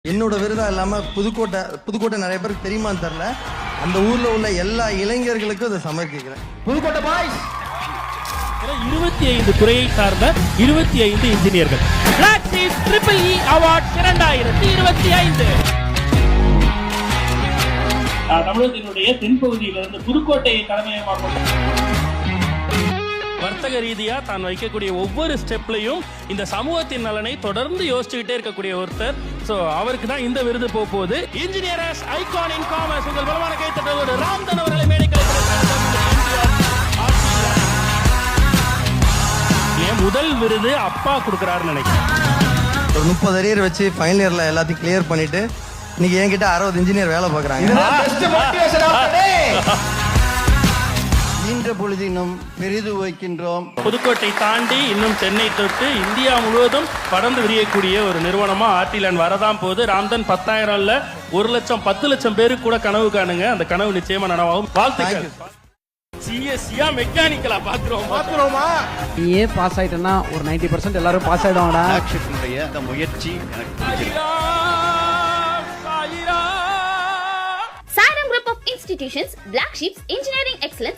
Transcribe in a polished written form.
என்னோட விருதா இல்லாம புதுக்கோட்டை நிறைய பேருக்கு தெரியுமான்னு தெரியல. அந்த ஊர்ல உள்ள எல்லா இளைஞர்களுக்கும் இதை சமர்ப்பிக்கிறேன். புதுக்கோட்டை பாய்ஸ் 25 துறையை சார்ந்த 25 இன்ஜினியர்கள் Black Sheep Triple E Award 2025. தமிழகத்தினுடைய தென்பகுதியிலிருந்து புதுக்கோட்டையை தலைமையமாக வர்த்தக ரீதியா தான் வைக்கக்கூடிய ஒவ்வொரு ஸ்டெப்லையும் இந்த சமூகத்தின் நலனை தொடர்ந்து யோசிச்சுக்கிட்டே இருக்கக்கூடிய ஒருத்தர். சோ அவருக்கு தான் இந்த விருது போகுது. இன்ஜினியர்ஸ் ஐகான் இன் காமர்ஸ் உங்கள் பலமான கைத்தட்டோடு ராம்தன் அவர்களை மேடைக்கு முதல் விருது அப்பா கொடுக்கிறாருன்னு நினைக்கிறேன். ஒரு 30 அரியர் வச்சு ஃபைனல் இயர்ல எல்லாத்தையும் கிளியர் பண்ணிட்டு இன்னைக்கு என்கிட்ட 60 இன்ஜினியர் வேலை பார்க்கறாங்க. இன்ற பொழுதினும் பெரிது வைக்கின்றோம். புதுக்கோட்டை தாண்டி இன்னும் சென்னை தொட்டு இந்தியா முழுவதும் பறந்து விரியக்கூடிய ஒரு நிறுவனமா ஆர்டிலேண்ட் வரதான் போது. ராம்தன் 10,000 இல்ல 1 லட்சம் 10 லட்சம் பேருக்கு கூட கனவு காணுங்க. அந்த கனவு நிச்சயமா நனவாகும். வாழ்த்துக்கள். சிஎஸ்சியா மெக்கானிக்கலா பாக்குறோமா நீயே பாஸ் ஆயிட்டேன்னா ஒரு 90% எல்லாரும் பாஸ் ஆயிடுவாங்கடா. ஆக்ஷனுடைய அந்த முயற்சி எனக்கு பிடிச்சிருக்கு. Sarum Group of Institutions, Black Sheep's Engineering Excellence